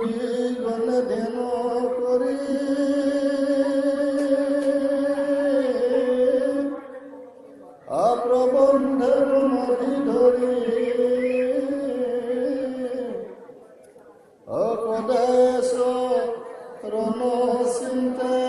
জীবনে ধ্যান করি অপ্রবন্ধের নদী ধরি অপদেশ রণ চিন্তে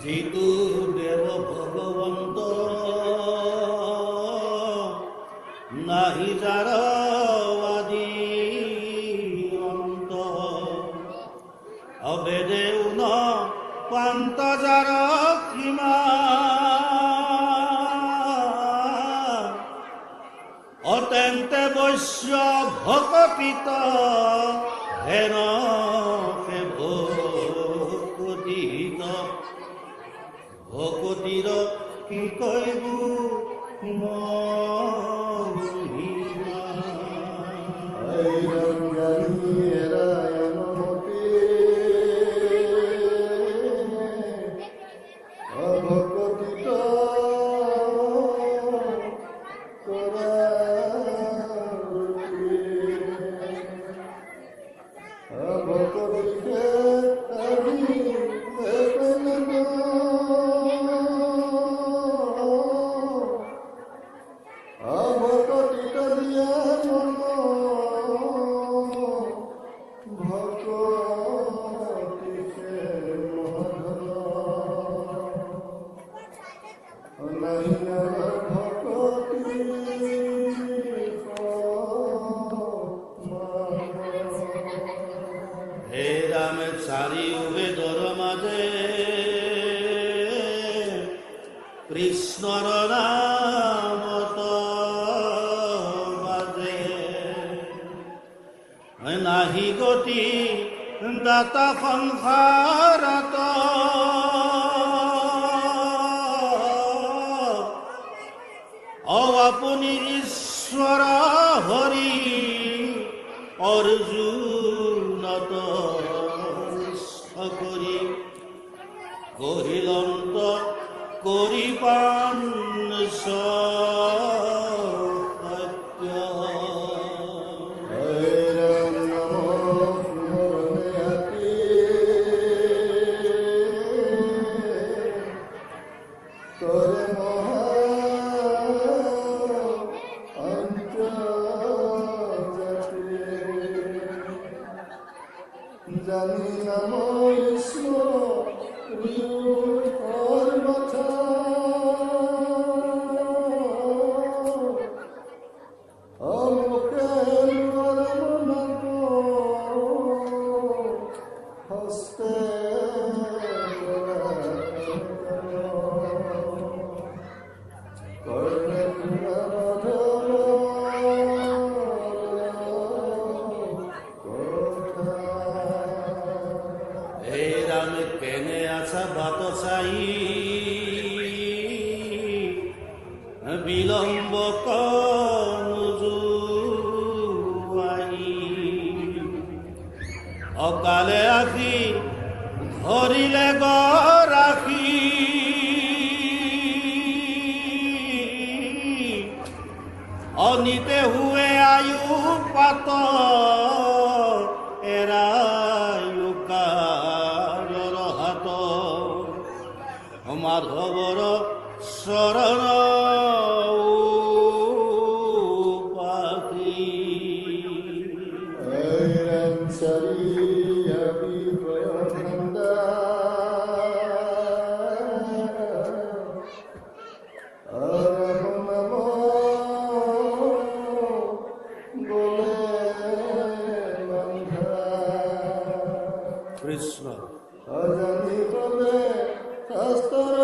জিতু দেব ভগবন্ত নাহি যার আদি অন্ত অবেদে উন পান্ত যার সীমা অত্যন্তে বৈশ্য ভকপিত হেন ভকতির কি কইবু হে রাম চারি বেদর মাঝে কৃষ্ণর নাম বাজে নাহি গতি দাতা সংসারত আপুনি ঈশ্বর হরি অর্জুনত করি গহিলন্ত করি পান জানি নাম ঈশ্বর কথা অমুকে হস্তে কেনে আসা বাত চাই বিলম্ব কনুজুয়াই অকালে আখি ধরিলে গরাখি অনিতে হুয়ে আয়ু পাত এরায়ুকা মাধবর শরণ পাখি কৃষ্ণ অজানি তবে শাস্ত্র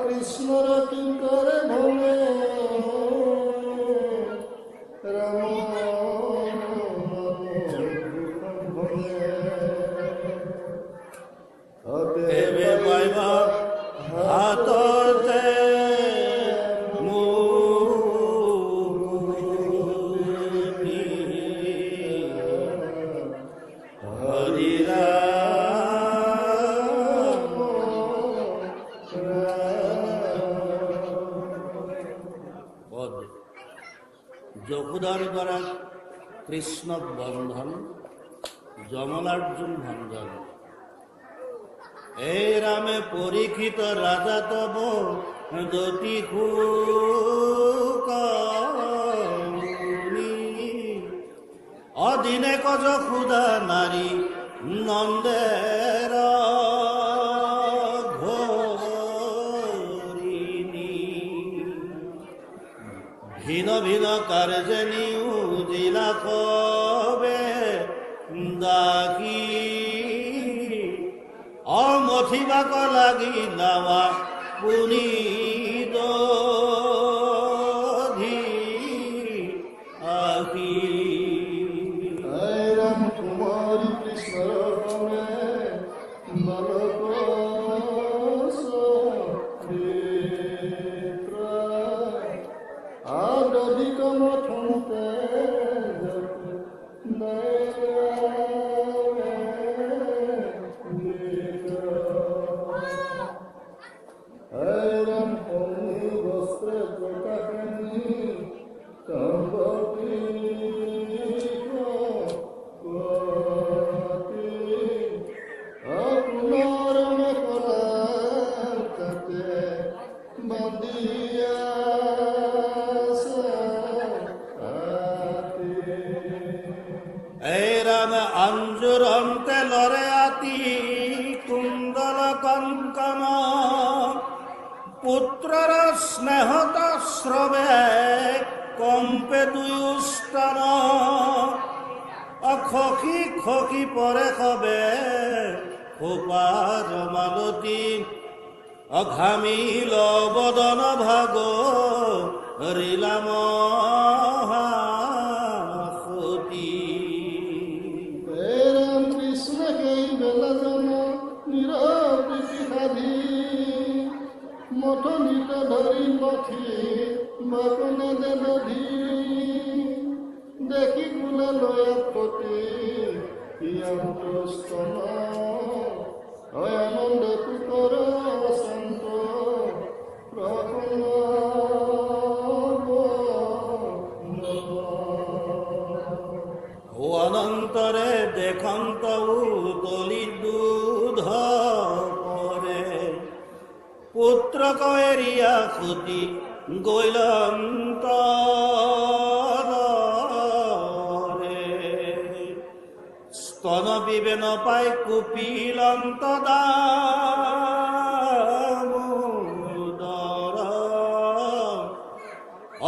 কৃষ্ণর কি করে ভবে পদ যশোদার দ্বারা কৃষ্ণ বন্ধন যমলার্জুন ভঞ্জন। এই রামে পরীক্ষিত রাজা তব দতি অদিনে কজ ক্ষুধা নারী নন্দের ঘোরিণী ভিন ভিন কার্যে নিউজিলা কবে দাকি অমথিবাক লাগি নাওয়া পুনিদ আহি। রাম কুমার কৃষ্ণ বালক আদিক মঠতে রাম বস্ত্র প্রকাশনী কম্বী এই রাম অঞ্জুরন্তে লরে আতি কুন্দল কঙ্কন পুত্রর স্নেহত শ্রবে কম্পে দুয়ুস্তন অখি খকি পরে হবে খোপার মালতী অঘামিল বদন ভাগ রিলাম রাম কৃষ্ণ এই বেলা জন নিরবিষাধী মঠনিত ধরি মঠি বাপনে দেবধি দেখি কুলে লয়া পতি স্তন আনন্দ পুতর সন্ত ও অনন্তরে দেখন্ত তলি দুধ পরে পুত্র কয়েরিয়া ক্ষতি গৈলন্ত স্তন বিবেন পাই কুপিলন্ত দামোদর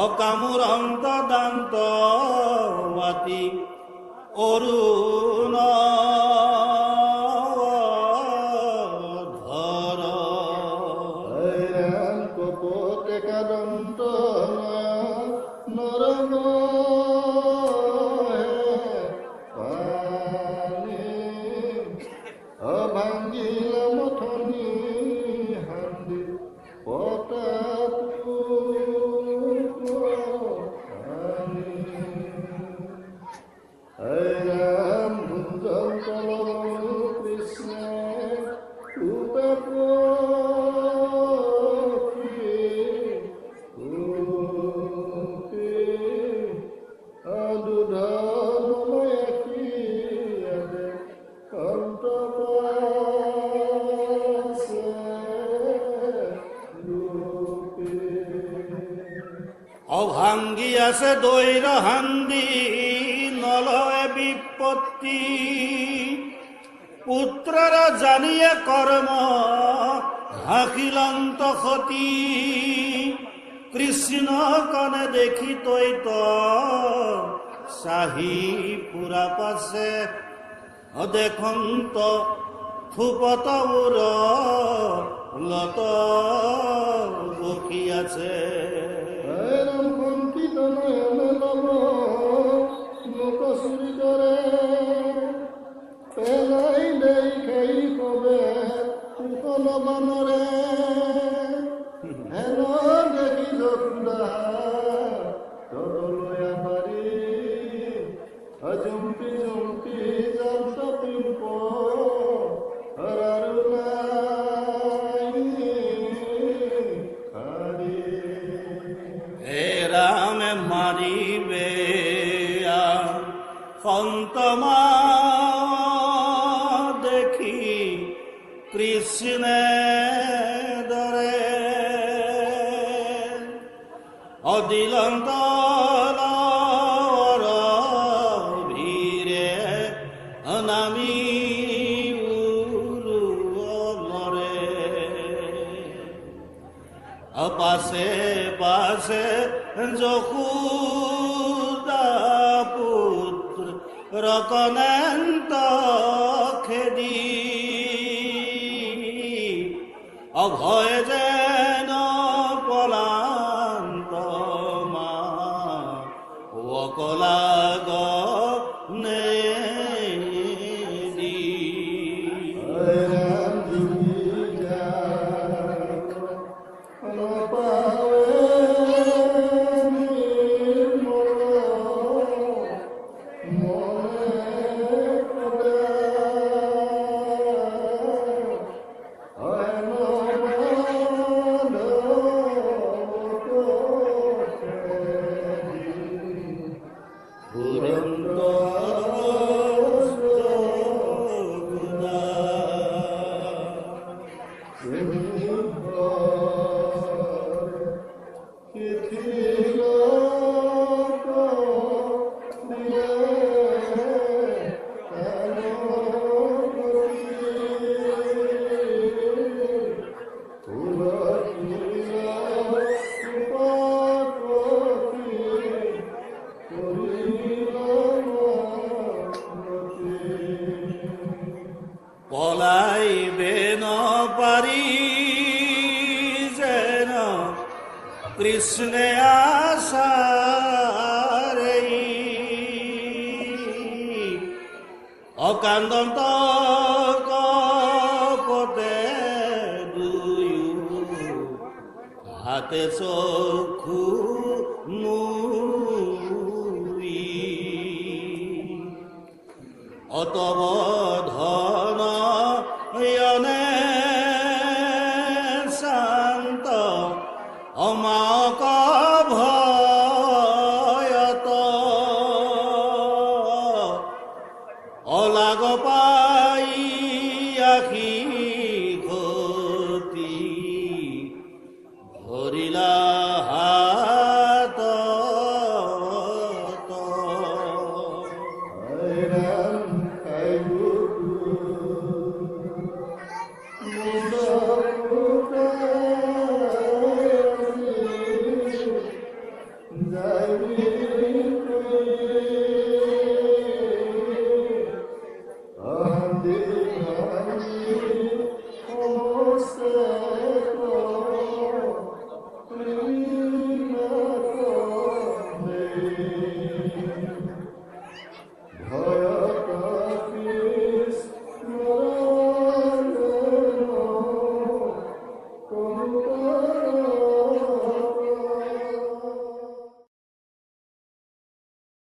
অকামুরন্ত দান্ত মাতি অরুণ ধর কপোতে কাদন্ত নরম অভাঙ্গিল মথনি হান্দি পতাতু রাম ভুঞ্জন চলন কৃষ্ণ অভাঙ্গি আছে দৈর হান্দি নলয় বিপত্তি পুত্রর জানিয়ে কর্ম হাকিলন্ত ক্ষতি কৃষ্ণ কনে দেখি তৈত সাহি পুরা পাশে দেখন্ত থুপত উর লত বকি আছে রাম কঙ্কিত নয়ন লব মুখশ্রী করে পেলাই দেই খাই কবে কুশল বানরে হেন দেখি যখুদা তরলয়া পারি জম্পি জম্পি জন্ত পিম্প হে ফন্তমা দেখি কৃষ্ণে দরে অদিলন্ত ভিড়ে নামি মরে পাশে পাশে যখুদা পুত্র রকনন্ত খেদি অভয় যেন পলান্ত মা অকলা গে পলাইবে ন পারি যেন কৃষ্ণে আশারে অকান্দন্ত কপতে দুয়ু হাতে চক্ষু মুই অতব ধন ইয়নে শান্ত অমাক ভয়ত অলাগ পাই আখি ঘটি ধরিলা হাত Jai